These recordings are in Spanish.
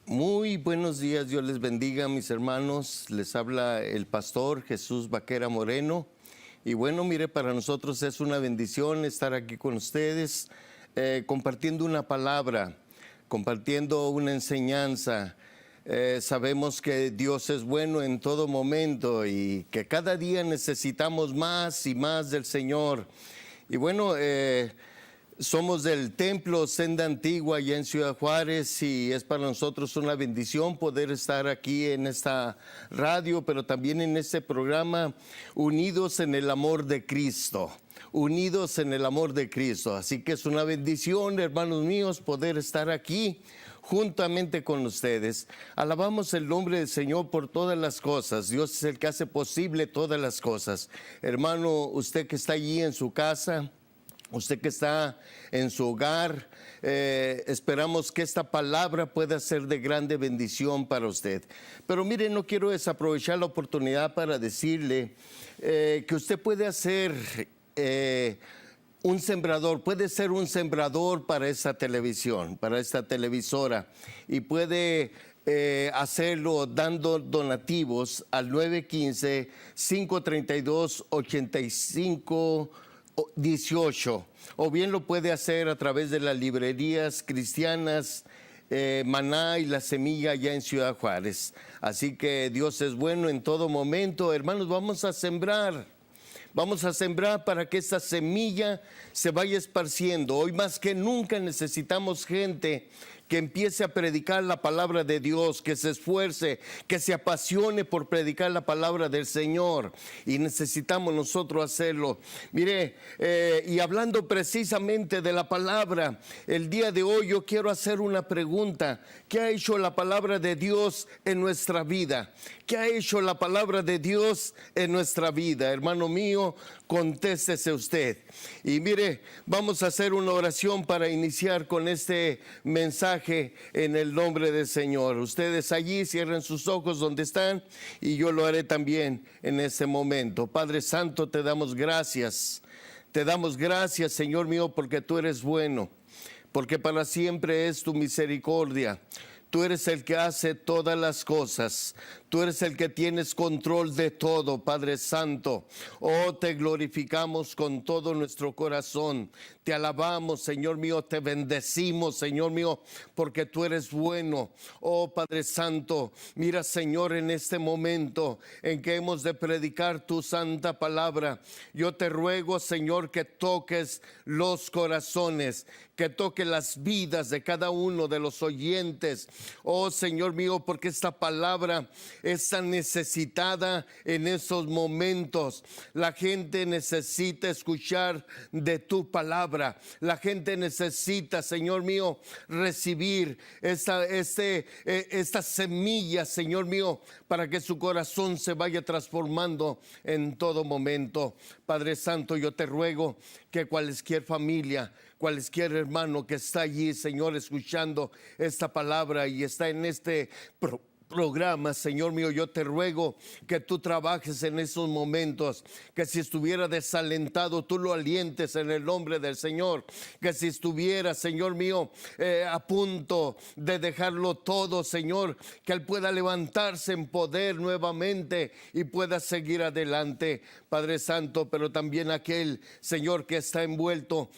Muy buenos días, Dios les bendiga, mis hermanos. Les habla el pastor Jesús Vaquera Moreno. Y bueno, mire, para nosotros es una bendición estar aquí con ustedes, compartiendo una palabra, compartiendo una enseñanza. Sabemos que Dios es bueno en todo momento y que cada día necesitamos más y más del Señor. Y bueno, somos del Templo Senda Antigua allá en Ciudad Juárez y es para nosotros una bendición poder estar aquí en esta radio, pero también en este programa, unidos en el amor de Cristo. Unidos en el amor de Cristo. Así que es una bendición, hermanos míos, poder estar aquí juntamente con ustedes. Alabamos el nombre del Señor por todas las cosas. Dios es el que hace posible todas las cosas. Hermano, usted que está allí en su casa, usted que está en su hogar, esperamos que esta palabra pueda ser de grande bendición para usted. Pero mire, no quiero desaprovechar la oportunidad para decirle que usted puede hacer un sembrador, puede ser un sembrador para esta televisión, para esta televisora, y puede hacerlo dando donativos al 915-532-8518, o bien lo puede hacer a través de las librerías cristianas Maná y La Semilla allá en Ciudad Juárez. Así que Dios es bueno en todo momento. Hermanos, vamos a sembrar. Vamos a sembrar para que esta semilla se vaya esparciendo. Hoy más que nunca necesitamos gente que empiece a predicar la palabra de Dios, que se esfuerce, que se apasione por predicar la palabra del Señor. Y necesitamos nosotros hacerlo. Mire, y hablando precisamente de la palabra, el día de hoy yo quiero hacer una pregunta. ¿Qué ha hecho la palabra de Dios en nuestra vida? ¿Qué ha hecho la palabra de Dios en nuestra vida? Hermano mío, contéstese usted. Y mire, vamos a hacer una oración para iniciar con este mensaje en el nombre del Señor. Ustedes allí cierren sus ojos donde están y yo lo haré también en este momento. Padre Santo, te damos gracias. Te damos gracias, Señor mío, porque tú eres bueno, porque para siempre es tu misericordia. Tú eres el que hace todas las cosas. Tú eres el que tienes control de todo, Padre Santo. Oh, te glorificamos con todo nuestro corazón. Te alabamos, Señor mío, te bendecimos, Señor mío, porque tú eres bueno. Oh, Padre Santo, mira, Señor, en este momento en que hemos de predicar tu santa palabra, yo te ruego, Señor, que toques los corazones, que toque las vidas de cada uno de los oyentes. Oh, Señor mío, porque esta palabra es tan necesitada en esos momentos. La gente necesita escuchar de tu palabra. La gente necesita, Señor mío, recibir esta semilla, Señor mío, para que su corazón se vaya transformando en todo momento. Padre Santo, yo te ruego que cualquier familia, cualquier hermano que está allí, Señor, escuchando esta palabra y está en este programa, Señor mío, yo te ruego que tú trabajes en esos momentos, que si estuviera desalentado, tú lo alientes en el nombre del Señor, que si estuviera, Señor mío, a punto de dejarlo todo, Señor, que Él pueda levantarse en poder nuevamente y pueda seguir adelante, Padre Santo, pero también aquel, Señor, que está envuelto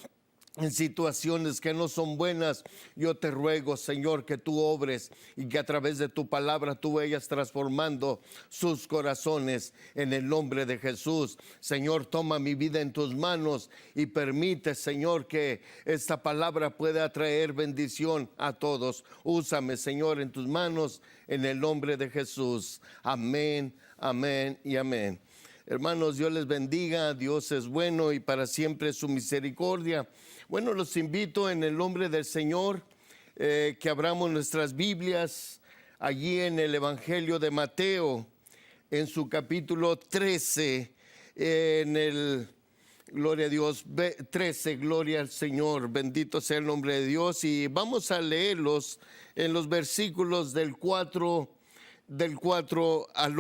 en situaciones que no son buenas, yo te ruego, Señor, que tú obres y que a través de tu palabra tú vayas transformando sus corazones en el nombre de Jesús. Señor, toma mi vida en tus manos y permite, Señor, que esta palabra pueda traer bendición a todos. Úsame, Señor, en tus manos en el nombre de Jesús. Amén, amén y amén. Hermanos, Dios les bendiga, Dios es bueno y para siempre es su misericordia. Bueno, los invito en el nombre del Señor que abramos nuestras Biblias allí en el Evangelio de Mateo, en su capítulo 13, en el, gloria a Dios, 13, gloria al Señor, bendito sea el nombre de Dios. Y vamos a leerlos en los versículos del 4 al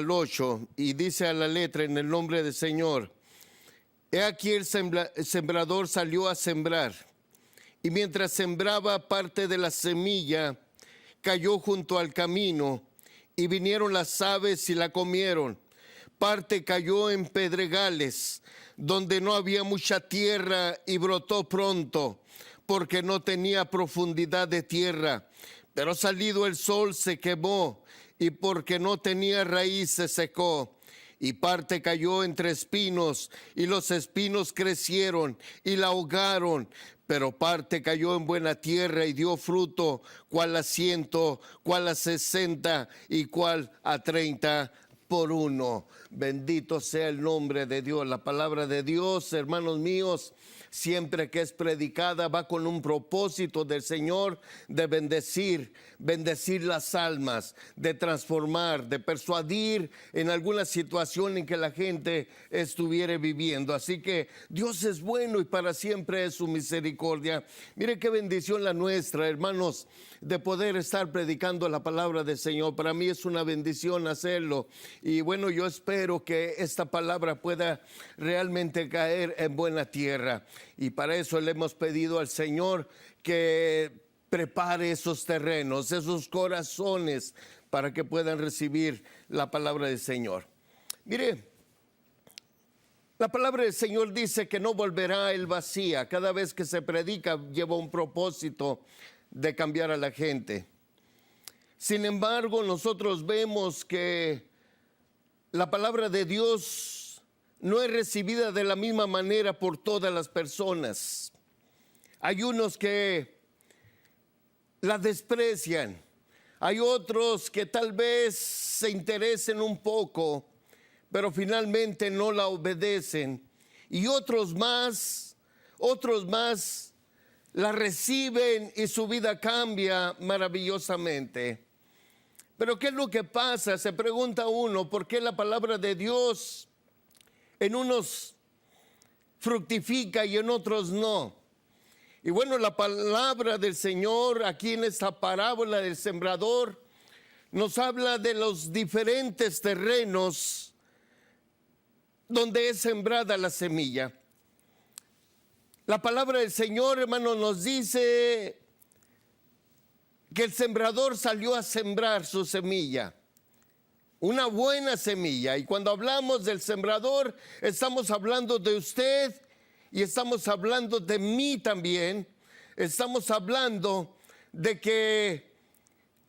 8, y dice a la letra en el nombre del Señor: He aquí el sembrador salió a sembrar, y mientras sembraba, parte de la semilla cayó junto al camino, y vinieron las aves y la comieron. Parte cayó en pedregales, donde no había mucha tierra, y brotó pronto, porque no tenía profundidad de tierra. Pero salido el sol se quemó, y porque no tenía raíz se secó. Y parte cayó entre espinos, y los espinos crecieron y la ahogaron. Pero parte cayó en buena tierra y dio fruto, cual a 100, cual a 60 y cual a 30 por uno. Bendito sea el nombre de Dios. La palabra de Dios, hermanos míos, siempre que es predicada va con un propósito del Señor de bendecir las almas, de transformar, de persuadir en alguna situación en que la gente estuviera viviendo. Así que Dios es bueno y para siempre es su misericordia. Mire qué bendición la nuestra, hermanos, de poder estar predicando la palabra del Señor. Para mí es una bendición hacerlo. Y bueno, yo espero que esta palabra pueda realmente caer en buena tierra. Y para eso le hemos pedido al Señor que prepare esos terrenos, esos corazones, para que puedan recibir la palabra del Señor. Mire, la palabra del Señor dice que no volverá él vacía. Cada vez que se predica lleva un propósito de cambiar a la gente. Sin embargo, nosotros vemos que la palabra de Dios no es recibida de la misma manera por todas las personas. Hay unos que la desprecian, hay otros que tal vez se interesen un poco, pero finalmente no la obedecen, y otros más la reciben y su vida cambia maravillosamente. Pero ¿qué es lo que pasa? Se pregunta uno, ¿por qué la palabra de Dios en unos fructifica y en otros no? Y bueno, la palabra del Señor aquí en esta parábola del sembrador nos habla de los diferentes terrenos donde es sembrada la semilla. La palabra del Señor, hermano, nos dice que el sembrador salió a sembrar su semilla, una buena semilla. Y cuando hablamos del sembrador, estamos hablando de usted y estamos hablando de mí también. Estamos hablando de que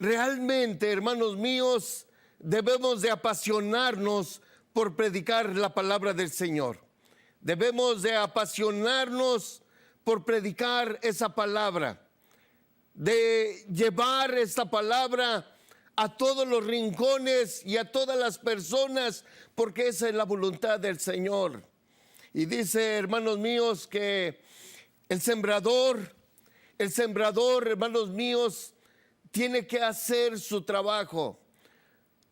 realmente, hermanos míos, debemos de apasionarnos por predicar la palabra del Señor. Debemos de apasionarnos por predicar esa palabra, de llevar esta palabra a todos los rincones y a todas las personas, porque esa es la voluntad del Señor. Y dice, hermanos míos, que el sembrador, hermanos míos, tiene que hacer su trabajo.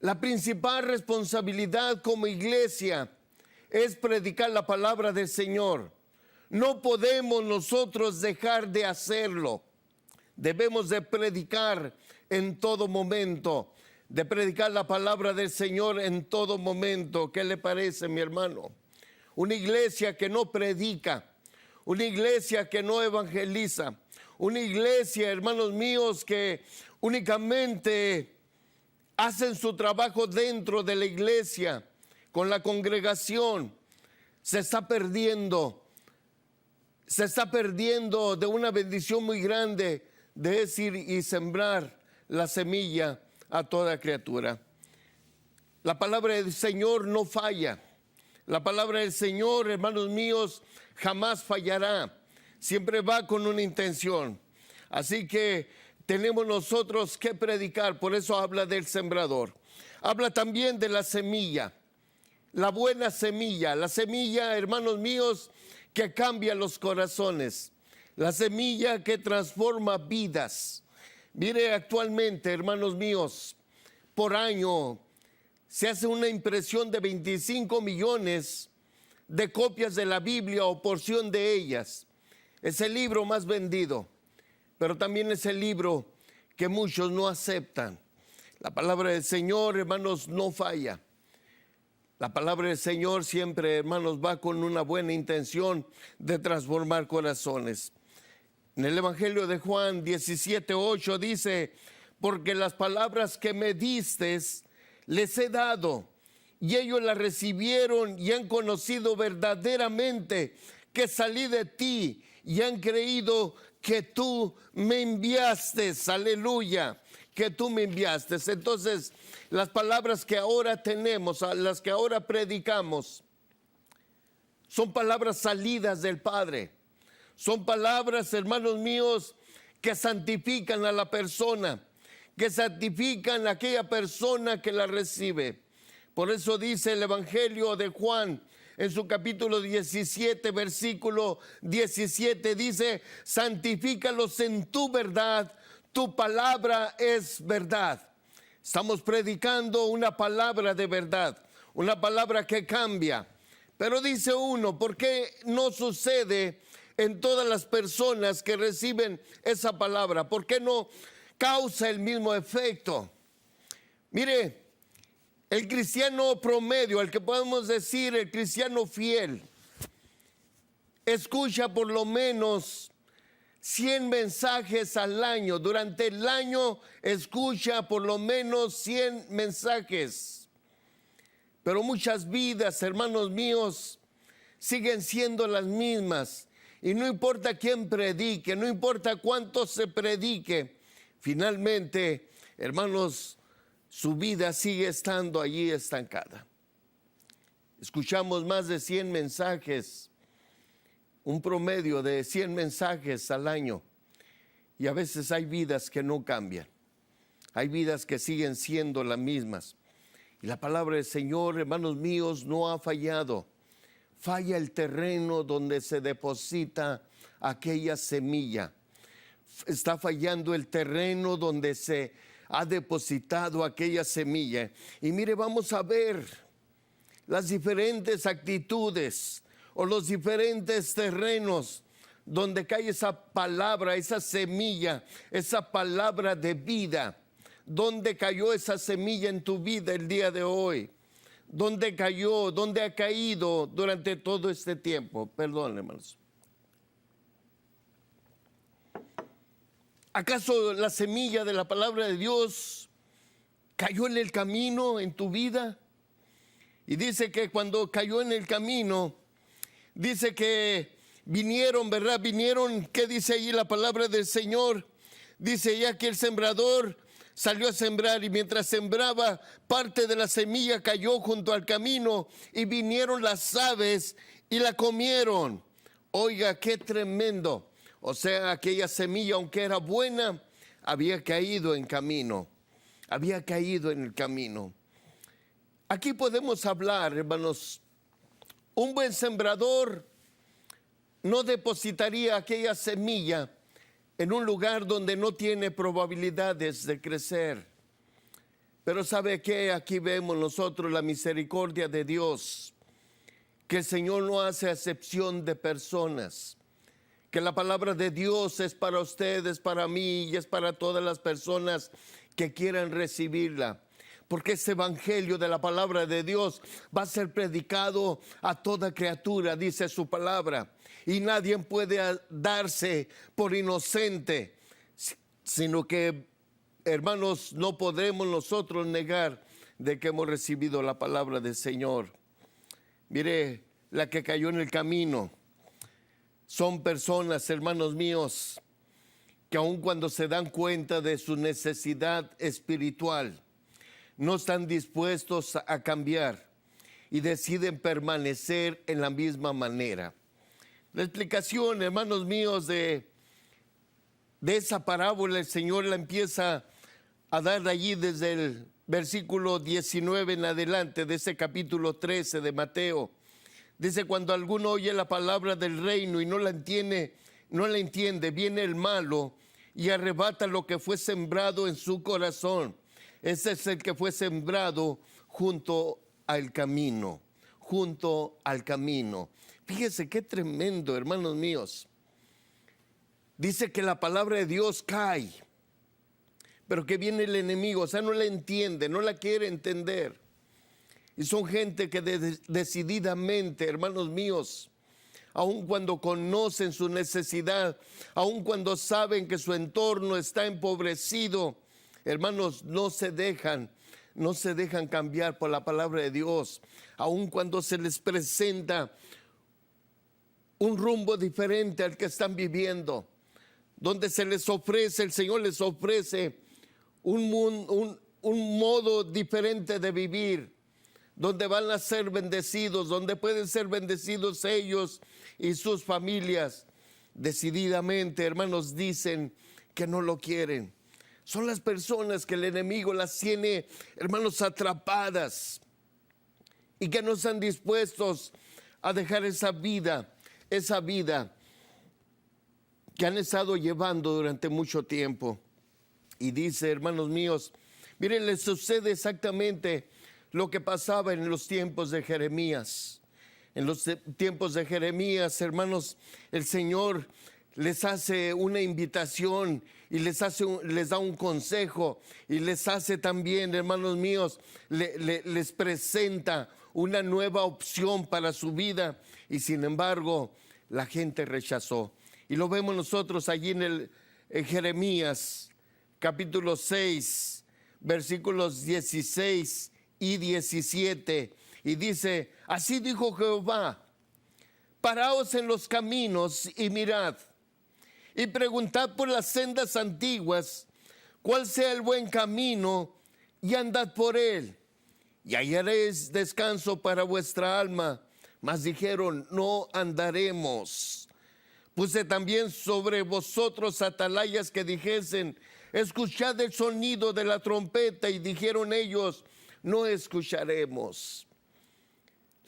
La principal responsabilidad como iglesia es predicar la palabra del Señor. No podemos nosotros dejar de hacerlo. Debemos de predicar en todo momento, de predicar la palabra del Señor en todo momento. ¿Qué le parece, mi hermano? Una iglesia que no predica, una iglesia que no evangeliza, una iglesia, hermanos míos, que únicamente hacen su trabajo dentro de la iglesia, con la congregación, se está perdiendo de una bendición muy grande de decir y sembrar la semilla a toda criatura. La palabra del Señor no falla. La palabra del Señor, hermanos míos, jamás fallará. Siempre va con una intención. Así que tenemos nosotros que predicar. Por eso habla del sembrador. Habla también de la semilla. La buena semilla. La semilla, hermanos míos, que cambia los corazones. La semilla que transforma vidas. Mire, actualmente, hermanos míos, por año se hace una impresión de 25 millones de copias de la Biblia o porción de ellas. Es el libro más vendido, pero también es el libro que muchos no aceptan. La palabra del Señor, hermanos, no falla. La palabra del Señor siempre, hermanos, va con una buena intención de transformar corazones. En el Evangelio de Juan 17:8 dice, porque las palabras que me distes les he dado, y ellos las recibieron y han conocido verdaderamente que salí de ti y han creído que tú me enviaste. Aleluya, que tú me enviaste. Entonces, las palabras que ahora tenemos, las que ahora predicamos, son palabras salidas del Padre. Son palabras, hermanos míos, que santifican a la persona, que santifican a aquella persona que la recibe. Por eso dice el Evangelio de Juan, en su capítulo 17, versículo 17, dice, santifícalos en tu verdad, tu palabra es verdad. Estamos predicando una palabra de verdad, una palabra que cambia. Pero dice uno, ¿por qué no sucede en todas las personas que reciben esa palabra? ¿Por qué no causa el mismo efecto? Mire, el cristiano promedio, el que podemos decir el cristiano fiel, escucha por lo menos 100 mensajes al año. Durante el año escucha por lo menos 100 mensajes. Pero muchas vidas, hermanos míos, siguen siendo las mismas. Y no importa quién predique, no importa cuánto se predique, finalmente, hermanos, su vida sigue estando allí estancada. Escuchamos más de 100 mensajes, un promedio de 100 mensajes al año. Y a veces hay vidas que no cambian. Hay vidas que siguen siendo las mismas. Y la palabra del Señor, hermanos míos, no ha fallado. Falla el terreno donde se deposita aquella semilla. Está fallando el terreno donde se ha depositado aquella semilla. Y mire, vamos a ver las diferentes actitudes o los diferentes terrenos donde cae esa palabra, esa semilla, esa palabra de vida. ¿Dónde cayó esa semilla en tu vida el día de hoy? ¿Dónde cayó? ¿Dónde ha caído durante todo este tiempo? Perdón, hermanos. ¿Acaso la semilla de la palabra de Dios cayó en el camino en tu vida? Y dice que cuando cayó en el camino, dice que vinieron, ¿verdad? Vinieron, ¿qué dice allí la palabra del Señor? Dice ya que el sembrador salió a sembrar y mientras sembraba, parte de la semilla cayó junto al camino y vinieron las aves y la comieron. Oiga, qué tremendo. O sea, aquella semilla, aunque era buena, había caído en camino. Había caído en el camino. Aquí podemos hablar, hermanos, un buen sembrador no depositaría aquella semilla en un lugar donde no tiene probabilidades de crecer. Pero ¿sabe qué? Aquí vemos nosotros la misericordia de Dios, que el Señor no hace acepción de personas, que la palabra de Dios es para ustedes, para mí y es para todas las personas que quieran recibirla. Porque ese evangelio de la palabra de Dios va a ser predicado a toda criatura, dice su palabra. Y nadie puede darse por inocente, sino que, hermanos, no podemos nosotros negar de que hemos recibido la palabra del Señor. Mire, la que cayó en el camino son personas, hermanos míos, que aun cuando se dan cuenta de su necesidad espiritual, no están dispuestos a cambiar y deciden permanecer en la misma manera. La explicación, hermanos míos, de esa parábola, el Señor la empieza a dar allí desde el versículo 19 en adelante de ese capítulo 13 de Mateo. Dice, cuando alguno oye la palabra del reino y no la entiende, viene el malo y arrebata lo que fue sembrado en su corazón. Ese es el que fue sembrado junto al camino, junto al camino. Fíjese qué tremendo, hermanos míos. Dice que la palabra de Dios cae, pero que viene el enemigo, o sea, no la entiende, no la quiere entender. Y son gente que decididamente, hermanos míos, aun cuando conocen su necesidad, aun cuando saben que su entorno está empobrecido, hermanos, no se dejan cambiar por la palabra de Dios, aun cuando se les presenta un rumbo diferente al que están viviendo, donde se les ofrece, el Señor les ofrece un modo diferente de vivir, donde van a ser bendecidos, donde pueden ser bendecidos ellos y sus familias. Decididamente, hermanos, dicen que no lo quieren. Son las personas que el enemigo las tiene, hermanos, atrapadas y que no están dispuestos a dejar esa vida que han estado llevando durante mucho tiempo. Y dice, hermanos míos, miren, les sucede exactamente lo que pasaba en los tiempos de Jeremías. En los tiempos de Jeremías, hermanos, el Señor les hace una invitación y les da un consejo, y les hace también, hermanos míos, les presenta una nueva opción para su vida, y sin embargo la gente rechazó. Y lo vemos nosotros allí en Jeremías capítulo 6, versículos 16 y 17, y dice: así dijo Jehová, paraos en los caminos y mirad, y preguntad por las sendas antiguas, cuál sea el buen camino, y andad por él, y hallaréis descanso para vuestra alma. Mas dijeron: no andaremos. Puse también sobre vosotros atalayas que dijesen: escuchad el sonido de la trompeta, y dijeron ellos: no escucharemos.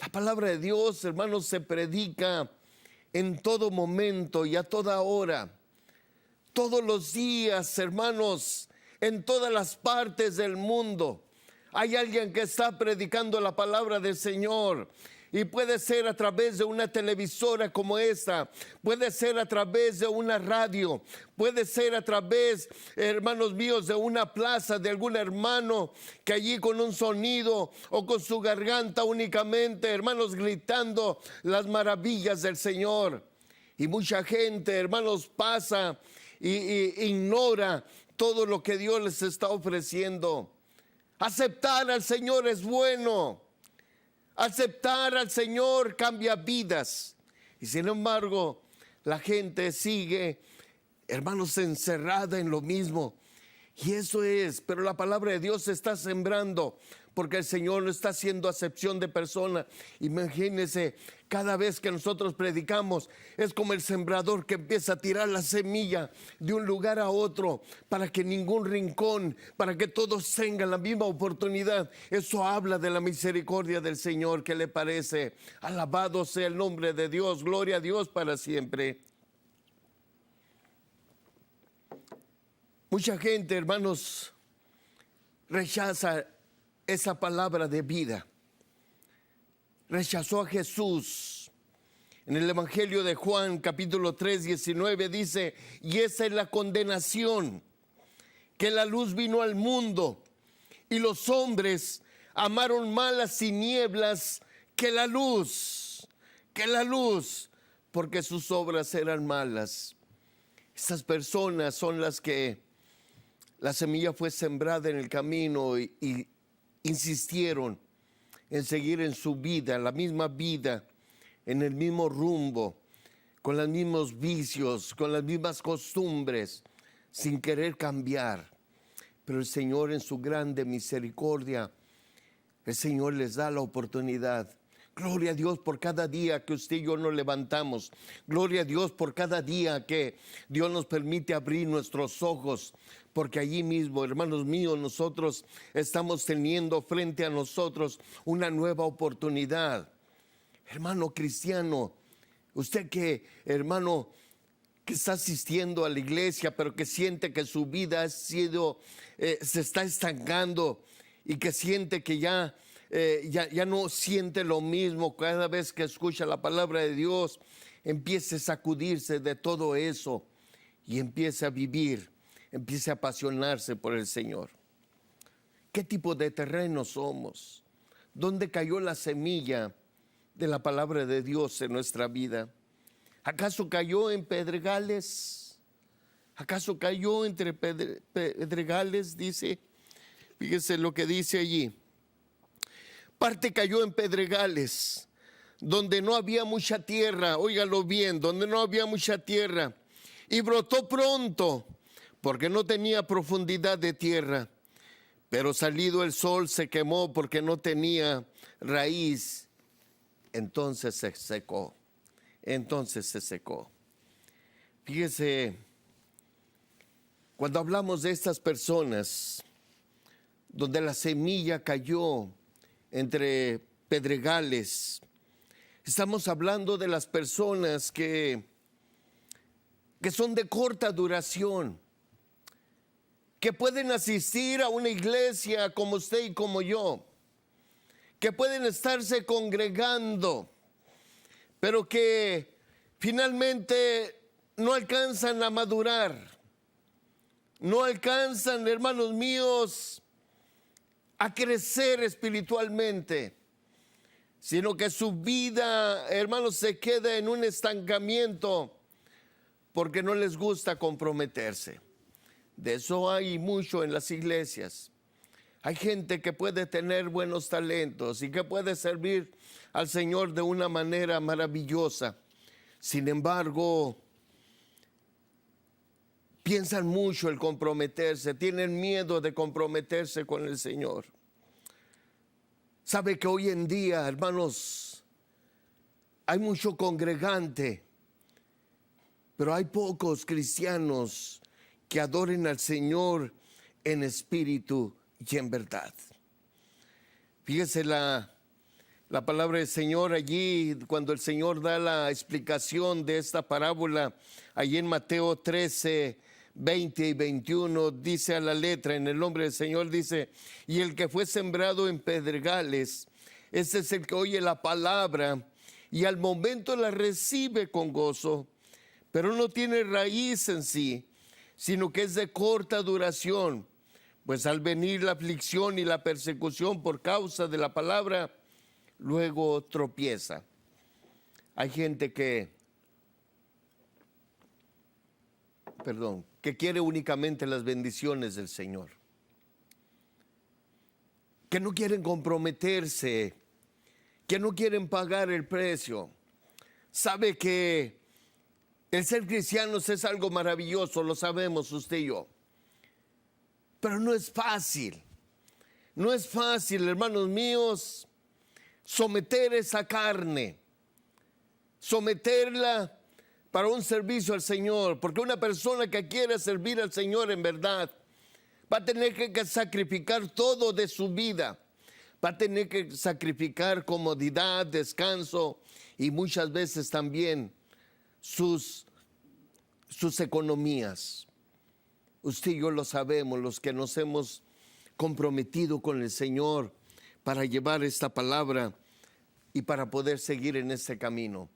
La palabra de Dios, hermanos, se predica en todo momento y a toda hora, todos los días, hermanos, en todas las partes del mundo. Hay alguien que está predicando la palabra del Señor. Y puede ser a través de una televisora como esta, puede ser a través de una radio, puede ser a través, hermanos míos, de una plaza, de algún hermano que allí con un sonido o con su garganta únicamente, hermanos, gritando las maravillas del Señor. Y mucha gente, hermanos, pasa e ignora todo lo que Dios les está ofreciendo. Aceptar al Señor es bueno. Aceptar al Señor cambia vidas. Y sin embargo, la gente sigue, hermanos, encerrada en lo mismo. Y eso es, pero la palabra de Dios se está sembrando, porque el Señor no está haciendo acepción de personas. Imagínense, cada vez que nosotros predicamos, es como el sembrador que empieza a tirar la semilla de un lugar a otro, para que ningún rincón, para que todos tengan la misma oportunidad. Eso habla de la misericordia del Señor. ¿Qué le parece? Alabado sea el nombre de Dios, gloria a Dios para siempre. Mucha gente, hermanos, rechaza esa palabra de vida. Rechazó a Jesús. En el Evangelio de Juan, capítulo 3, 19, dice: y esa es la condenación, que la luz vino al mundo, y los hombres amaron más las tinieblas que la luz, porque sus obras eran malas. Estas personas son las que la semilla fue sembrada en el camino y insistieron en seguir en su vida, la misma vida, en el mismo rumbo, con los mismos vicios, con las mismas costumbres, sin querer cambiar. Pero el Señor, en su grande misericordia, el Señor les da la oportunidad. Gloria a Dios por cada día que usted y yo nos levantamos. Gloria a Dios por cada día que Dios nos permite abrir nuestros ojos, porque allí mismo, hermanos míos, nosotros estamos teniendo frente a nosotros una nueva oportunidad. Hermano cristiano, usted que, hermano, que está asistiendo a la iglesia, pero que siente que su vida ha sido, se está estancando, y que siente que ya no siente lo mismo cada vez que escucha la palabra de Dios, empiece a sacudirse de todo eso y empiece a vivir, empiece a apasionarse por el Señor. ¿Qué tipo de terreno somos? ¿Dónde cayó la semilla de la palabra de Dios en nuestra vida? ¿Acaso cayó en pedregales? ¿Acaso cayó entre pedregales? Dice, fíjese lo que dice allí. Parte cayó en pedregales, donde no había mucha tierra, óigalo bien, donde no había mucha tierra, y brotó pronto, porque no tenía profundidad de tierra. Pero salido el sol se quemó porque no tenía raíz. Entonces se secó. Entonces se secó. Fíjese, cuando hablamos de estas personas, donde la semilla cayó entre pedregales, estamos hablando de las personas que son de corta duración, que pueden asistir a una iglesia como usted y como yo, que pueden estarse congregando, pero que finalmente no alcanzan a madurar, no alcanzan, hermanos míos, a crecer espiritualmente, sino que su vida, hermanos, se queda en un estancamiento porque no les gusta comprometerse. De eso hay mucho en las iglesias. Hay gente que puede tener buenos talentos y que puede servir al Señor de una manera maravillosa. Sin embargo, piensan mucho el comprometerse, tienen miedo de comprometerse con el Señor. Sabe que hoy en día, hermanos, hay mucho congregante, pero hay pocos cristianos que adoren al Señor en espíritu y en verdad. Fíjese la palabra del Señor allí, cuando el Señor da la explicación de esta parábola, allí en Mateo 13, 20 y 21, dice a la letra, en el nombre del Señor, dice, y el que fue sembrado en pedregales, ese es el que oye la palabra y al momento la recibe con gozo, pero no tiene raíz en sí, sino que es de corta duración, pues al venir la aflicción y la persecución por causa de la palabra, luego tropieza. Hay gente que quiere únicamente las bendiciones del Señor, que no quieren comprometerse, que no quieren pagar el precio. Sabe que el ser cristianos es algo maravilloso, lo sabemos usted y yo. Pero no es fácil, no es fácil, hermanos míos, someter esa carne, someterla para un servicio al Señor, porque una persona que quiere servir al Señor en verdad va a tener que sacrificar todo de su vida, va a tener que sacrificar comodidad, descanso y muchas veces también sus economías. Usted y yo lo sabemos, los que nos hemos comprometido con el Señor para llevar esta palabra y para poder seguir en este camino.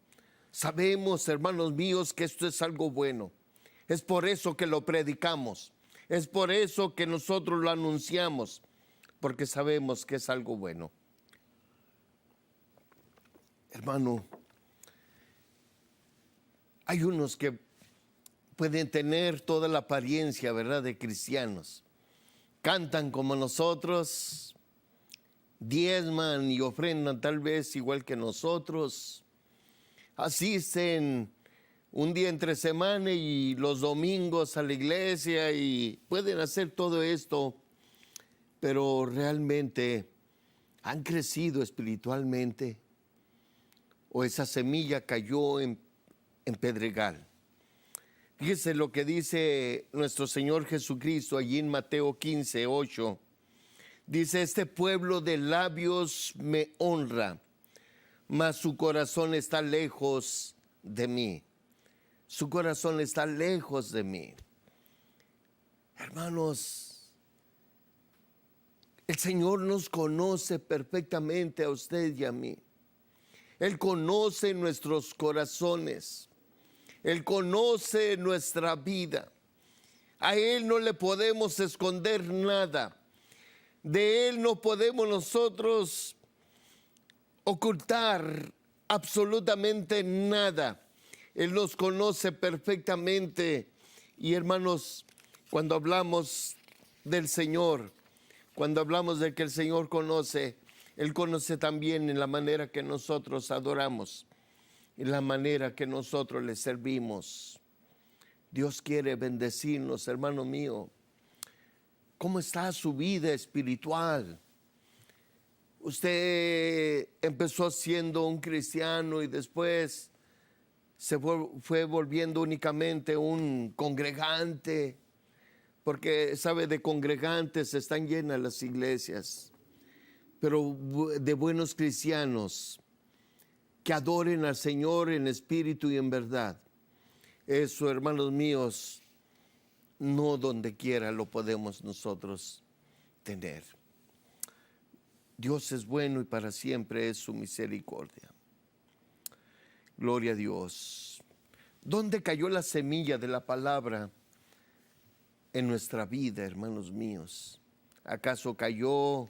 Sabemos, hermanos míos, que esto es algo bueno. Es por eso que lo predicamos. Es por eso que nosotros lo anunciamos, porque sabemos que es algo bueno. Hermano, hay unos que pueden tener toda la apariencia, ¿verdad?, de cristianos. Cantan como nosotros, diezman y ofrendan tal vez igual que nosotros, asisten un día entre semana y los domingos a la iglesia y pueden hacer todo esto, pero realmente han crecido espiritualmente o esa semilla cayó en pedregal. Fíjese lo que dice nuestro Señor Jesucristo allí en Mateo 15, 8. Dice, este pueblo de labios me honra, mas su corazón está lejos de mí. Su corazón está lejos de mí. Hermanos, el Señor nos conoce perfectamente a usted y a mí. Él conoce nuestros corazones. Él conoce nuestra vida. A Él no le podemos esconder nada. De Él no podemos nosotros ocultar absolutamente nada. Él nos conoce perfectamente. Y hermanos, cuando hablamos del Señor, cuando hablamos de que el Señor conoce, Él conoce también en la manera que nosotros adoramos, en la manera que nosotros le servimos. Dios quiere bendecirnos, hermano mío. ¿Cómo está su vida espiritual? Usted empezó siendo un cristiano y después se fue volviendo únicamente un congregante, porque sabe, de congregantes están llenas las iglesias, pero de buenos cristianos que adoren al Señor en espíritu y en verdad. Eso, hermanos míos, no donde quiera lo podemos nosotros tener. Dios es bueno y para siempre es su misericordia. Gloria a Dios. ¿Dónde cayó la semilla de la palabra en nuestra vida, hermanos míos? ¿Acaso cayó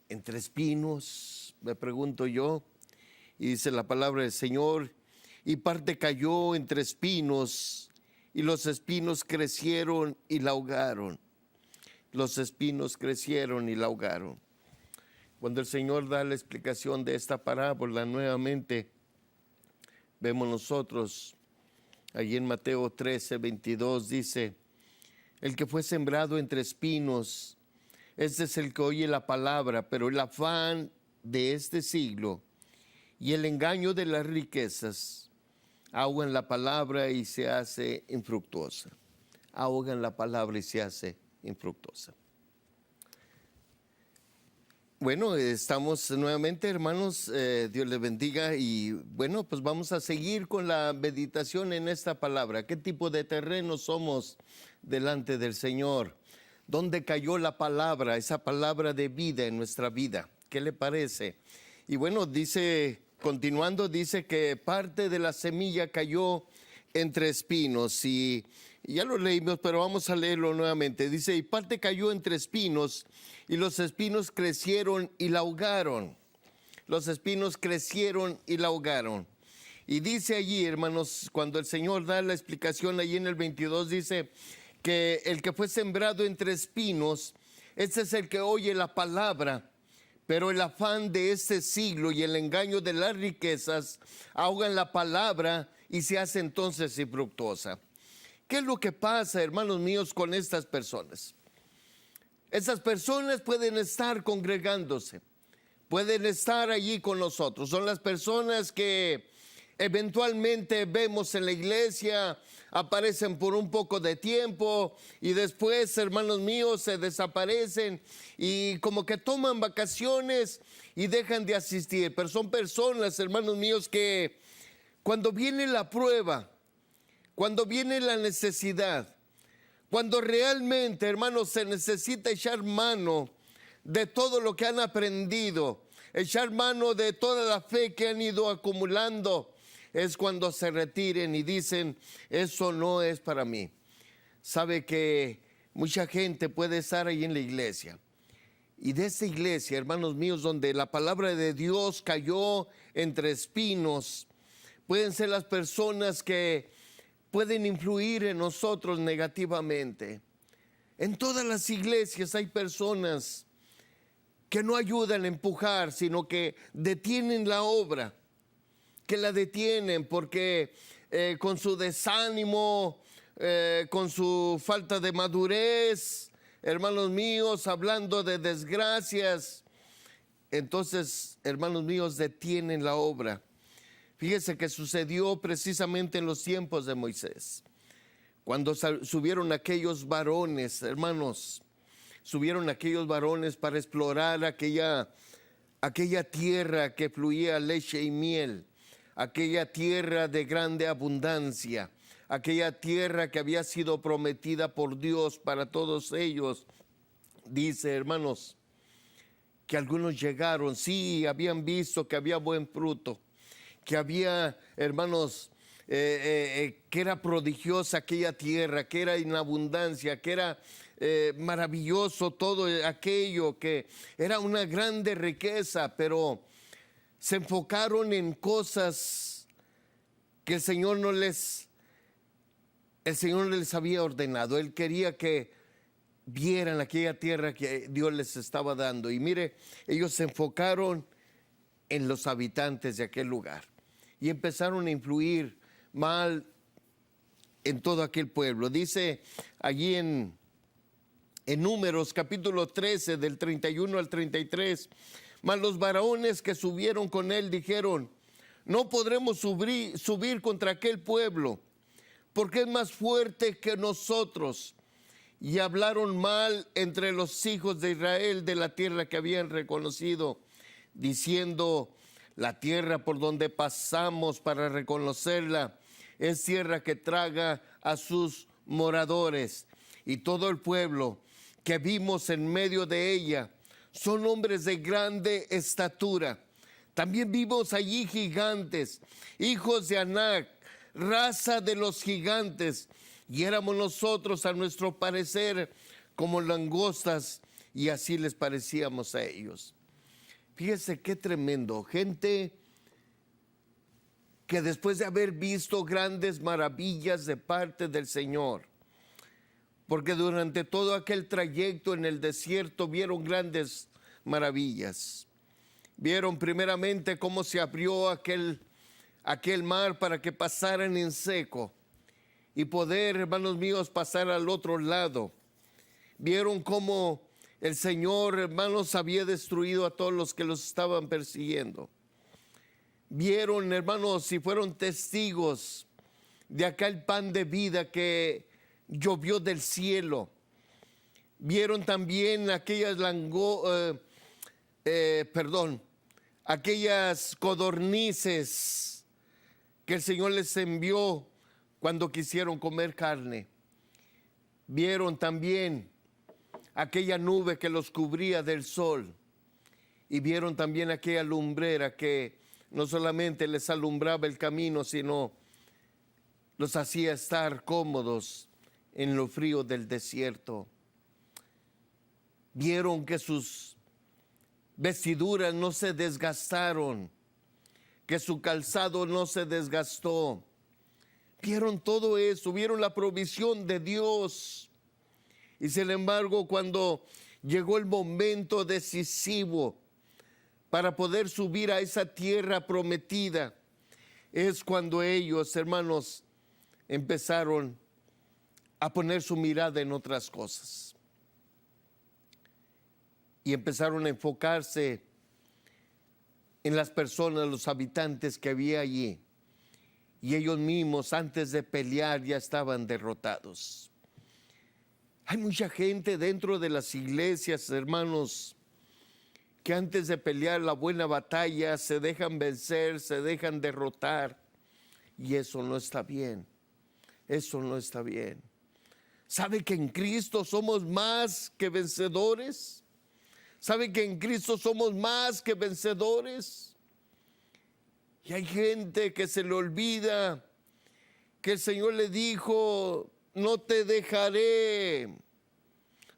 entre espinos? Me pregunto yo. Y dice la palabra del Señor, y parte cayó entre espinos, y los espinos crecieron y la ahogaron. Los espinos crecieron y la ahogaron. Cuando el Señor da la explicación de esta parábola nuevamente, vemos nosotros, allí en Mateo 13, 22, dice, el que fue sembrado entre espinos, este es el que oye la palabra, pero el afán de este siglo y el engaño de las riquezas ahogan la palabra y se hace infructuosa. Ahogan la palabra y se hace infructuosa. Bueno, estamos nuevamente, hermanos, Dios les bendiga y bueno, pues vamos a seguir con la meditación en esta palabra. ¿Qué tipo de terreno somos delante del Señor? ¿Dónde cayó la palabra, esa palabra de vida en nuestra vida? ¿Qué le parece? Y bueno, dice, continuando, dice que parte de la semilla cayó entre espinos y ya lo leímos, pero vamos a leerlo nuevamente. Dice, y parte cayó entre espinos y los espinos crecieron y la ahogaron. Los espinos crecieron y la ahogaron. Y dice allí, hermanos, cuando el Señor da la explicación allí en el 22, dice que el que fue sembrado entre espinos, este es el que oye la palabra, pero el afán de este siglo y el engaño de las riquezas ahogan la palabra y se hace entonces infructuosa. ¿Qué es lo que pasa, hermanos míos, con estas personas? Esas personas pueden estar congregándose, pueden estar allí con nosotros. Son las personas que eventualmente vemos en la iglesia, aparecen por un poco de tiempo y después, hermanos míos, se desaparecen y como que toman vacaciones y dejan de asistir. Pero son personas, hermanos míos, que cuando viene la prueba, cuando viene la necesidad, cuando realmente, hermanos, se necesita echar mano de todo lo que han aprendido, echar mano de toda la fe que han ido acumulando, es cuando se retiren y dicen, eso no es para mí. Sabe que mucha gente puede estar ahí en la iglesia. Y de esa iglesia, hermanos míos, donde la palabra de Dios cayó entre espinos, pueden ser las personas que pueden influir en nosotros negativamente. En todas las iglesias hay personas que no ayudan a empujar, sino que detienen la obra, que la detienen porque con su desánimo, con su falta de madurez, hermanos míos, hablando de desgracias, entonces, hermanos míos, detienen la obra. Fíjese que sucedió precisamente en los tiempos de Moisés, cuando subieron aquellos varones, hermanos, subieron aquellos varones para explorar aquella tierra que fluía leche y miel, aquella tierra de grande abundancia, aquella tierra que había sido prometida por Dios para todos ellos. Dice, hermanos, que algunos llegaron, sí, habían visto que había buen fruto, que había, hermanos, que era prodigiosa aquella tierra, que era en abundancia, que era maravilloso todo aquello, que era una grande riqueza, pero se enfocaron en cosas que el Señor no les había ordenado. Él quería que vieran aquella tierra que Dios les estaba dando. Y mire, ellos se enfocaron en los habitantes de aquel lugar y empezaron a influir mal en todo aquel pueblo. Dice allí en Números capítulo 13 del 31 al 33, mas los varones que subieron con él dijeron, no podremos subir contra aquel pueblo, porque es más fuerte que nosotros. Y hablaron mal entre los hijos de Israel de la tierra que habían reconocido, diciendo, la tierra por donde pasamos para reconocerla es tierra que traga a sus moradores. Y todo el pueblo que vimos en medio de ella son hombres de grande estatura. También vimos allí gigantes, hijos de Anac, raza de los gigantes, y éramos nosotros a nuestro parecer como langostas, y así les parecíamos a ellos. Fíjese qué tremendo, gente que después de haber visto grandes maravillas de parte del Señor, porque durante todo aquel trayecto en el desierto vieron grandes maravillas. Vieron primeramente cómo se abrió aquel mar para que pasaran en seco y poder, hermanos míos, pasar al otro lado. Vieron cómo el Señor, hermanos, había destruido a todos los que los estaban persiguiendo. Vieron, hermanos, y fueron testigos de aquel pan de vida que llovió del cielo. Vieron también aquellas aquellas codornices que el Señor les envió cuando quisieron comer carne. Vieron también aquella nube que los cubría del sol, y vieron también aquella lumbrera que no solamente les alumbraba el camino, sino los hacía estar cómodos en lo frío del desierto. Vieron que sus vestiduras no se desgastaron, que su calzado no se desgastó. Vieron todo eso, vieron la provisión de Dios. Y sin embargo, cuando llegó el momento decisivo para poder subir a esa tierra prometida, es cuando ellos, hermanos, empezaron a poner su mirada en otras cosas. Y empezaron a enfocarse en las personas, los habitantes que había allí. Y ellos mismos, antes de pelear, ya estaban derrotados. Hay mucha gente dentro de las iglesias, hermanos, que antes de pelear la buena batalla se dejan vencer, se dejan derrotar. Y eso no está bien. Eso no está bien. ¿Sabe que en Cristo somos más que vencedores? ¿Sabe que en Cristo somos más que vencedores? Y hay gente que se le olvida que el Señor le dijo, no te dejaré,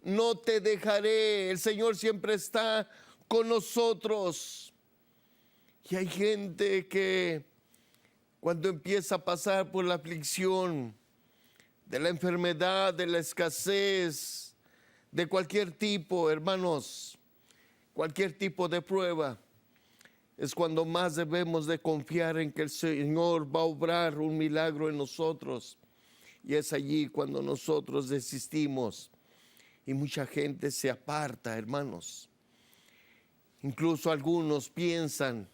no te dejaré. El Señor siempre está con nosotros. Y hay gente que cuando empieza a pasar por la aflicción de la enfermedad, de la escasez, de cualquier tipo, hermanos, cualquier tipo de prueba, es cuando más debemos de confiar en que el Señor va a obrar un milagro en nosotros. Y es allí cuando nosotros desistimos y mucha gente se aparta, hermanos. Incluso algunos piensan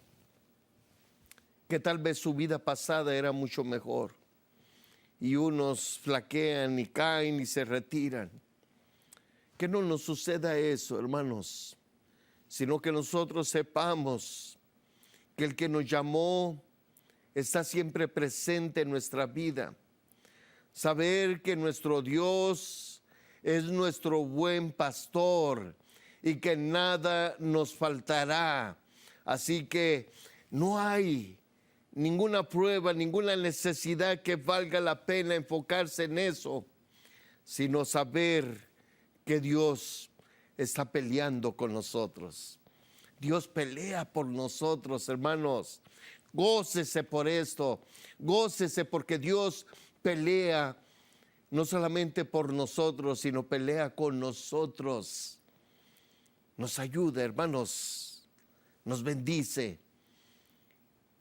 que tal vez su vida pasada era mucho mejor. Y unos flaquean y caen y se retiran. Que no nos suceda eso, hermanos, sino que nosotros sepamos que el que nos llamó está siempre presente en nuestra vida. Saber que nuestro Dios es nuestro buen pastor y que nada nos faltará. Así que no hay ninguna prueba, ninguna necesidad que valga la pena enfocarse en eso, sino saber que Dios está peleando con nosotros. Dios pelea por nosotros, hermanos. Gócese por esto, gócese porque Dios pelea no solamente por nosotros, sino pelea con nosotros. Nos ayuda, hermanos, nos bendice.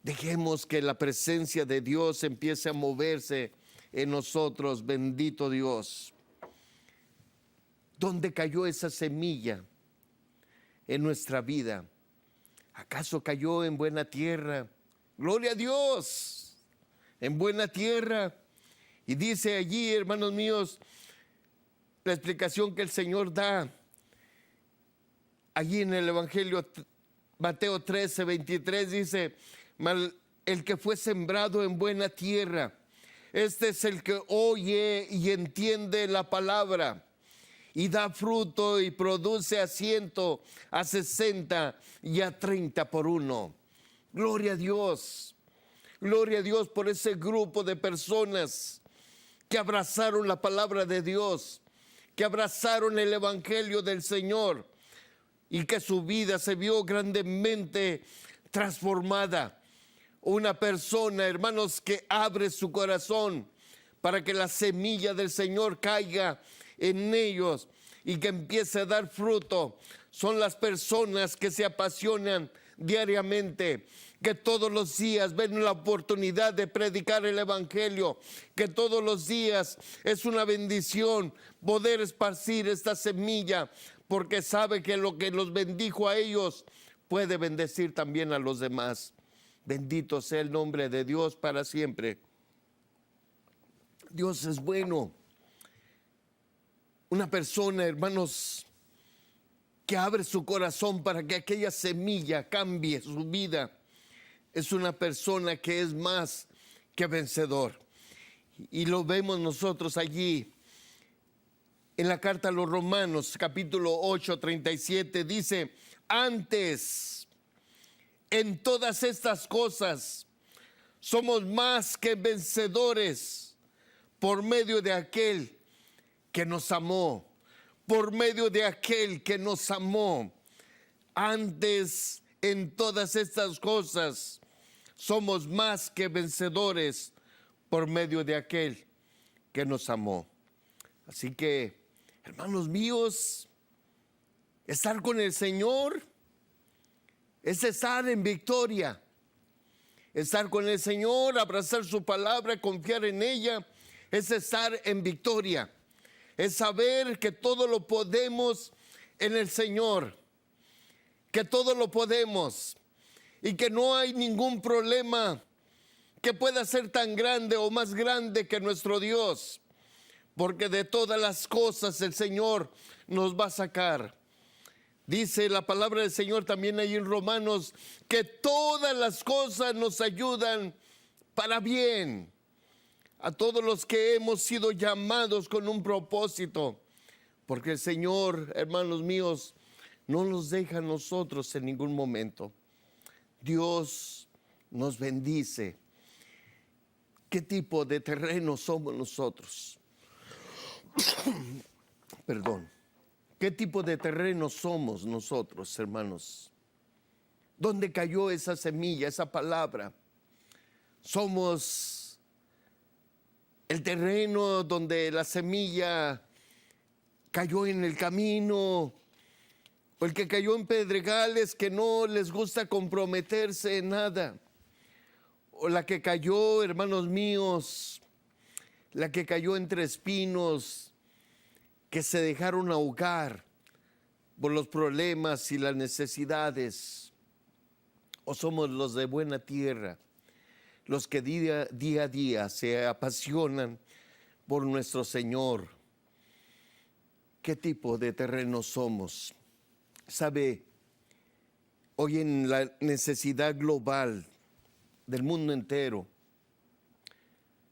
Dejemos que la presencia de Dios empiece a moverse en nosotros, bendito Dios. ¿Dónde cayó esa semilla en nuestra vida? ¿Acaso cayó en buena tierra? Gloria a Dios, en buena tierra. Y dice allí, hermanos míos, la explicación que el Señor da allí en el Evangelio, Mateo 13, 23, dice: el que fue sembrado en buena tierra, este es el que oye y entiende la palabra y da fruto y produce a 100, a 60 y a 30 por uno. Gloria a Dios. Gloria a Dios por ese grupo de personas que abrazaron la palabra de Dios, que abrazaron el Evangelio del Señor y que su vida se vio grandemente transformada. Una persona, hermanos, que abre su corazón para que la semilla del Señor caiga en ellos y que empiece a dar fruto. Son las personas que se apasionan diariamente, que todos los días ven la oportunidad de predicar el Evangelio, que todos los días es una bendición poder esparcir esta semilla, porque sabe que lo que los bendijo a ellos puede bendecir también a los demás. Bendito sea el nombre de Dios para siempre. Dios es bueno. Una persona, hermanos, que abre su corazón para que aquella semilla cambie su vida, es una persona que es más que vencedor. Y lo vemos nosotros allí en la carta a los Romanos, capítulo 8, 37, dice: antes, en todas estas cosas, somos más que vencedores por medio de aquel que nos amó, por medio de aquel que nos amó. Antes, en todas estas cosas, somos más que vencedores por medio de aquel que nos amó. Así que, hermanos míos, estar con el Señor es estar en victoria. Estar con el Señor, abrazar su palabra, confiar en ella, es estar en victoria. Es saber que todo lo podemos en el Señor, que todo lo podemos y que no hay ningún problema que pueda ser tan grande o más grande que nuestro Dios, porque de todas las cosas el Señor nos va a sacar. Dice la palabra del Señor también ahí en Romanos que todas las cosas nos ayudan para bien. A todos los que hemos sido llamados con un propósito, porque el Señor, hermanos míos, no nos deja a nosotros en ningún momento. Dios nos bendice. ¿Qué tipo de terreno somos nosotros? Perdón. ¿Qué tipo de terreno somos nosotros, hermanos? ¿Dónde cayó esa semilla, esa palabra? Somos el terreno donde la semilla cayó en el camino, o el que cayó en pedregales que no les gusta comprometerse en nada, o la que cayó, hermanos míos, la que cayó entre espinos, que se dejaron ahogar por los problemas y las necesidades. O somos los de buena tierra, los que día a día se apasionan por nuestro Señor. ¿Qué tipo de terreno somos? Sabe, hoy en la necesidad global del mundo entero,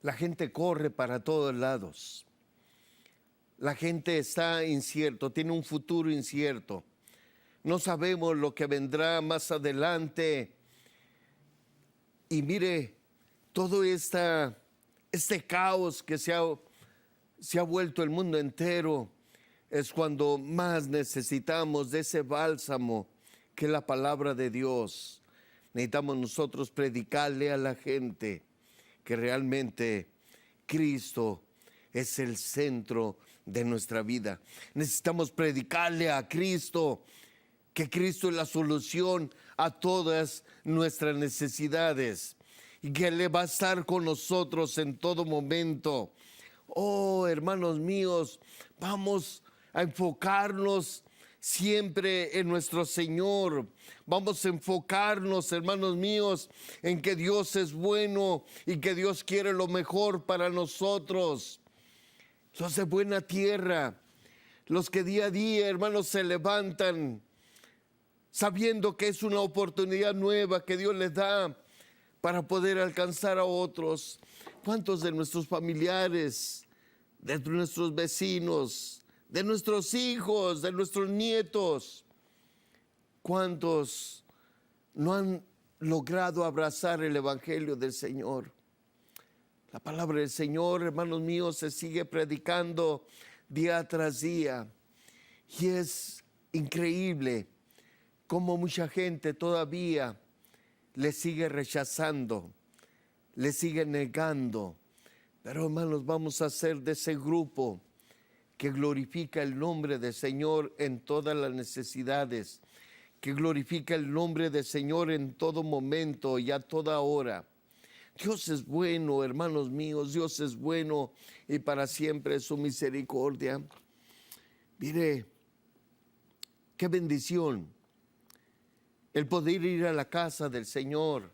la gente corre para todos lados. La gente está incierto, tiene un futuro incierto. No sabemos lo que vendrá más adelante. Y mire, todo este caos que se ha vuelto el mundo entero, es cuando más necesitamos de ese bálsamo que es la palabra de Dios. Necesitamos nosotros predicarle a la gente que realmente Cristo es el centro de nuestra vida. Necesitamos predicarle a Cristo que Cristo es la solución a todas nuestras necesidades y que Él va a estar con nosotros en todo momento. Oh, hermanos míos, vamos a enfocarnos siempre en nuestro Señor. Vamos a enfocarnos, hermanos míos, en que Dios es bueno y que Dios quiere lo mejor para nosotros. Los de buena tierra, los que día a día, hermanos, se levantan sabiendo que es una oportunidad nueva que Dios les da para poder alcanzar a otros. ¿Cuántos de nuestros familiares, de nuestros vecinos, de nuestros hijos, de nuestros nietos, cuántos no han logrado abrazar el Evangelio del Señor? La palabra del Señor, hermanos míos, se sigue predicando día tras día. Y es increíble cómo mucha gente todavía le sigue rechazando, le sigue negando. Pero hermanos, vamos a ser de ese grupo que glorifica el nombre del Señor en todas las necesidades, que glorifica el nombre del Señor en todo momento y a toda hora. Dios es bueno, hermanos míos, Dios es bueno y para siempre es su misericordia. Mire, qué bendición el poder ir a la casa del Señor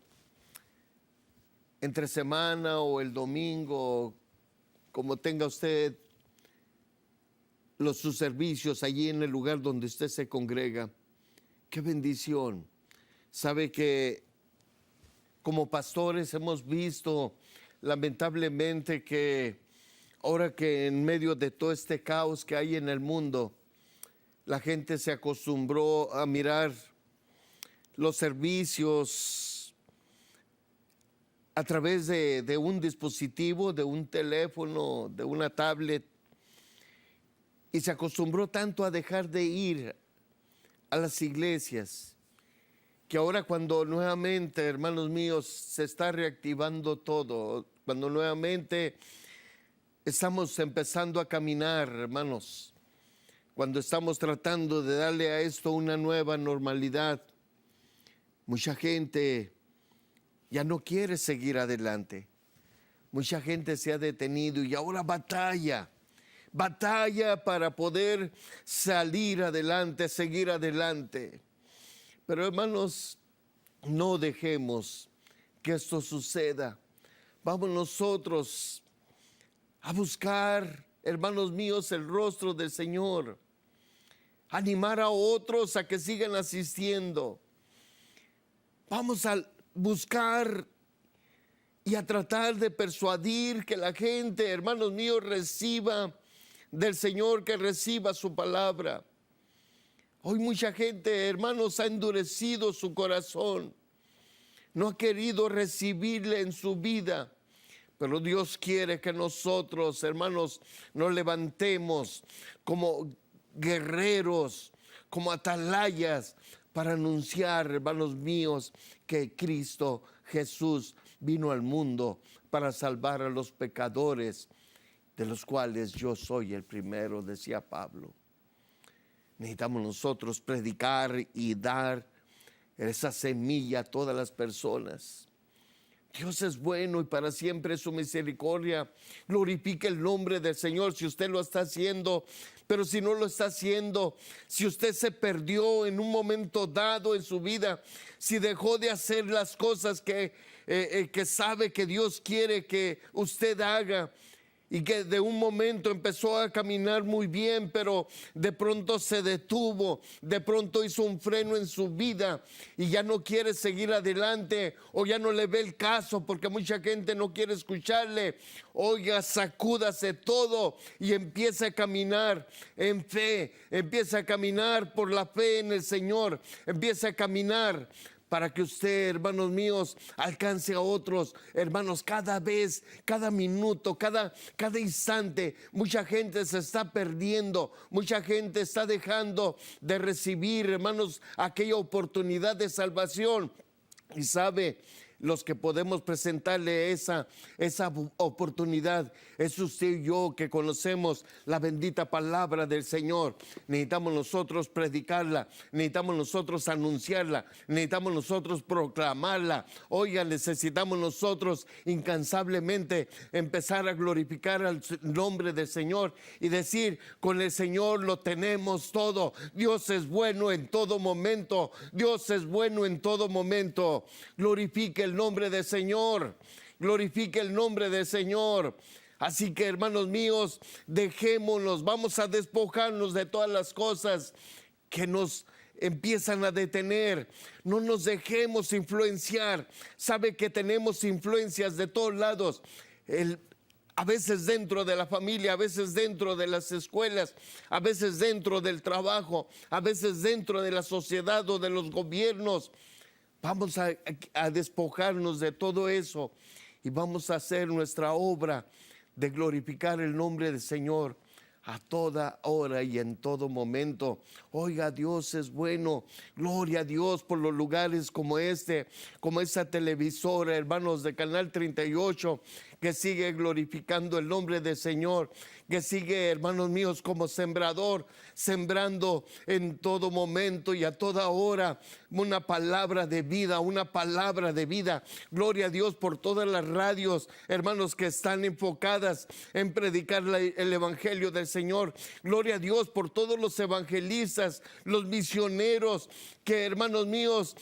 entre semana o el domingo, como tenga usted sus servicios allí en el lugar donde usted se congrega. Qué bendición. Sabe que como pastores hemos visto lamentablemente que ahora que en medio de todo este caos que hay en el mundo, la gente se acostumbró a mirar los servicios a través de un dispositivo, de un teléfono, de una tablet, y se acostumbró tanto a dejar de ir a las iglesias, que ahora cuando nuevamente, hermanos míos, se está reactivando todo, cuando nuevamente estamos empezando a caminar, hermanos, cuando estamos tratando de darle a esto una nueva normalidad, mucha gente ya no quiere seguir adelante. Mucha gente se ha detenido y ahora batalla para poder salir adelante, seguir adelante. Pero hermanos, no dejemos que esto suceda. Vamos nosotros a buscar, hermanos míos, el rostro del Señor. Animar a otros a que sigan asistiendo. Vamos a buscar y a tratar de persuadir que la gente, hermanos míos, reciba del Señor, que reciba su palabra. Hoy mucha gente, hermanos, ha endurecido su corazón. No ha querido recibirle en su vida. Pero Dios quiere que nosotros, hermanos, nos levantemos como guerreros, como atalayas, para anunciar, hermanos míos, que Cristo Jesús vino al mundo para salvar a los pecadores, de los cuales yo soy el primero, decía Pablo. Necesitamos nosotros predicar y dar esa semilla a todas las personas. Dios es bueno y para siempre es su misericordia. Glorifique el nombre del Señor si usted lo está haciendo. Pero si no lo está haciendo, si usted se perdió en un momento dado en su vida, si dejó de hacer las cosas que sabe que Dios quiere que usted haga, y que de un momento empezó a caminar muy bien, pero de pronto se detuvo, de pronto hizo un freno en su vida y ya no quiere seguir adelante o ya no le ve el caso porque mucha gente no quiere escucharle. Oiga, sacúdase todo y empieza a caminar en fe, empieza a caminar por la fe en el Señor, empieza a caminar para que usted, hermanos míos, alcance a otros. Hermanos, cada vez, cada minuto, cada instante, mucha gente se está perdiendo, mucha gente está dejando de recibir, hermanos, aquella oportunidad de salvación. Y sabe, los que podemos presentarle esa oportunidad es usted y yo, que conocemos la bendita palabra del Señor. Necesitamos nosotros predicarla, necesitamos nosotros anunciarla, necesitamos nosotros proclamarla. Oiga, necesitamos nosotros incansablemente empezar a glorificar al nombre del Señor y decir: con el Señor lo tenemos todo. Dios es bueno en todo momento, Dios es bueno en todo momento. Glorifique el nombre del Señor, glorifique el nombre del Señor. Así que, hermanos míos, dejémonos, vamos a despojarnos de todas las cosas que nos empiezan a detener. No nos dejemos influenciar. Sabe que tenemos influencias de todos lados. A veces dentro de la familia, a veces dentro de las escuelas, a veces dentro del trabajo, a veces dentro de la sociedad o de los gobiernos. Vamos a despojarnos de todo eso y vamos a hacer nuestra obra de glorificar el nombre del Señor a toda hora y en todo momento. Oiga, Dios es bueno. Gloria a Dios por los lugares como como esa televisora, hermanos, de Canal 38, que sigue glorificando el nombre del Señor, que sigue, hermanos míos, como sembrador, sembrando en todo momento y a toda hora una palabra de vida, una palabra de vida. Gloria a Dios por todas las radios, hermanos, que están enfocadas en predicar el evangelio del Señor. Gloria a Dios por todos los evangelistas, los misioneros que, hermanos míos,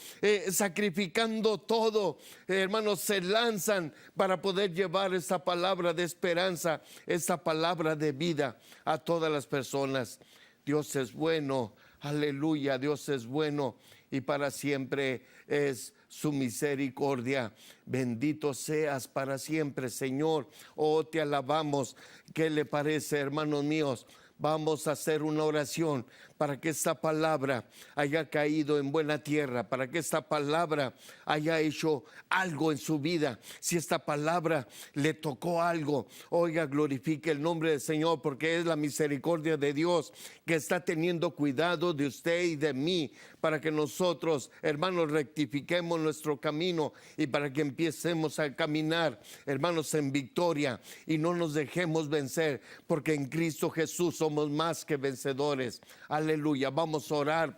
sacrificando todo, hermanos, se lanzan para poder llevar esta palabra de esperanza, esta palabra de vida a todas las personas. Dios es bueno, aleluya, Dios es bueno y para siempre es su misericordia. Bendito seas para siempre, Señor. Oh, te alabamos. ¿Qué le parece, hermanos míos? Vamos a hacer una oración para que esta palabra haya caído en buena tierra, para que esta palabra haya hecho algo en su vida. Si esta palabra le tocó algo, oiga, glorifique el nombre del Señor, porque es la misericordia de Dios que está teniendo cuidado de usted y de mí, para que nosotros, hermanos, rectifiquemos nuestro camino y para que empecemos a caminar, hermanos, en victoria y no nos dejemos vencer, porque en Cristo Jesús somos más que vencedores. Aleluya. Vamos a orar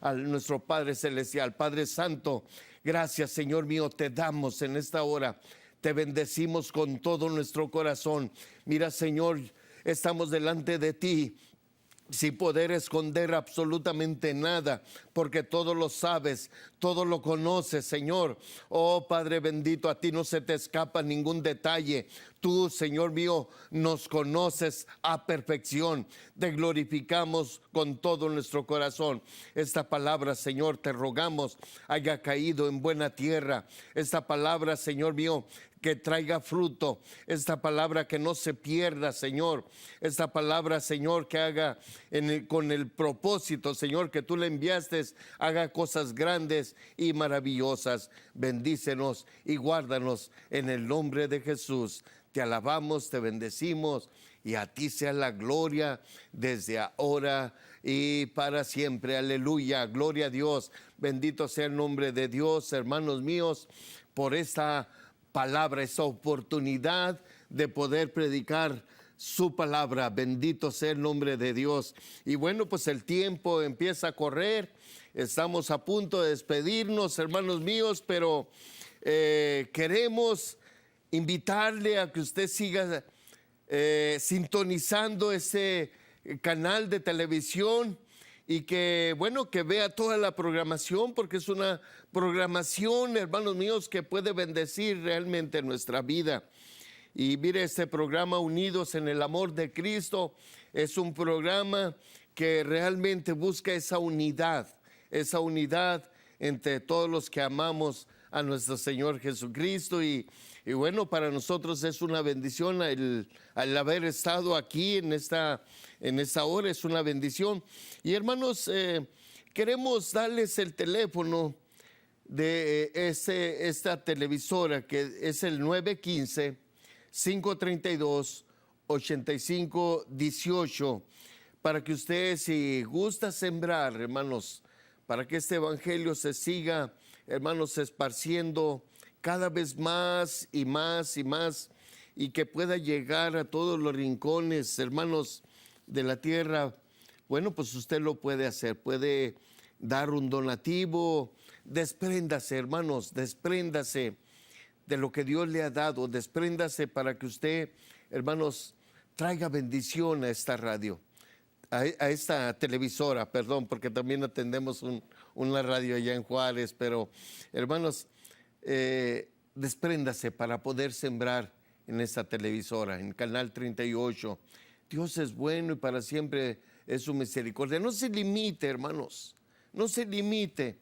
a nuestro Padre Celestial. Padre Santo, gracias, Señor mío, te damos en esta hora. Te bendecimos con todo nuestro corazón. Mira, Señor, estamos delante de ti sin poder esconder absolutamente nada, porque todo lo sabes, todo lo conoces, Señor. Oh, Padre bendito, a ti no se te escapa ningún detalle. Tú, Señor mío, nos conoces a perfección. Te glorificamos con todo nuestro corazón. Esta palabra, Señor, te rogamos, haya caído en buena tierra. Esta palabra, Señor mío, que traiga fruto. Esta palabra que no se pierda, Señor. Esta palabra, Señor, que haga con el propósito, Señor, que tú le enviaste, haga cosas grandes y maravillosas. Bendícenos y guárdanos en el nombre de Jesús. Te alabamos, te bendecimos y a ti sea la gloria desde ahora y para siempre. Aleluya, gloria a Dios. Bendito sea el nombre de Dios, hermanos míos, por esta palabra, esa oportunidad de poder predicar su palabra. Bendito sea el nombre de Dios. Y bueno, pues el tiempo empieza a correr. Estamos a punto de despedirnos, hermanos míos, pero queremos invitarle a que usted siga sintonizando ese canal de televisión y que, bueno, que vea toda la programación, porque es una programación, hermanos míos, que puede bendecir realmente nuestra vida. Y mire, este programa Unidos en el Amor de Cristo es un programa que realmente busca esa unidad entre todos los que amamos a nuestro Señor Jesucristo. Y bueno, para nosotros es una bendición el haber estado aquí en esta hora, es una bendición. Y hermanos, queremos darles el teléfono de esta televisora, que es el 915-532-8518, para que usted, si gusta sembrar, hermanos, para que este evangelio se siga hermanos, esparciendo cada vez más y más y más, y que pueda llegar a todos los rincones, hermanos, de la tierra. Bueno, pues usted lo puede hacer, puede dar un donativo. Despréndase, hermanos, despréndase de lo que Dios le ha dado, despréndase para que usted, hermanos, traiga bendición a esta radio, a esta televisora, perdón, porque también atendemos una radio allá en Juárez, pero hermanos, despréndase para poder sembrar en esta televisora, en Canal 38. Dios es bueno y para siempre es su misericordia. No se limite, hermanos, no se limite.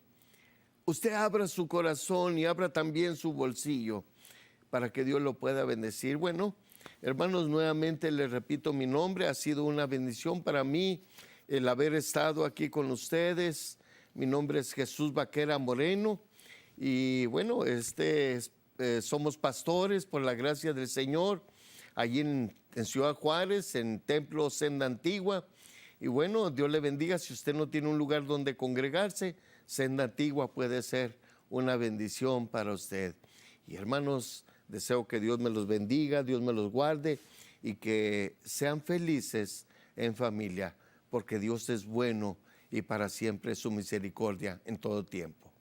Usted abra su corazón y abra también su bolsillo para que Dios lo pueda bendecir. Bueno, hermanos, nuevamente les repito mi nombre. Ha sido una bendición para mí el haber estado aquí con ustedes. Mi nombre es Jesús Vaquera Moreno y bueno, somos pastores por la gracia del Señor allí en Ciudad Juárez, en Templo Senda Antigua. Y bueno, Dios le bendiga. Si usted no tiene un lugar donde congregarse, Senda Antigua puede ser una bendición para usted. Y hermanos, deseo que Dios me los bendiga, Dios me los guarde y que sean felices en familia, porque Dios es bueno y para siempre su misericordia en todo tiempo.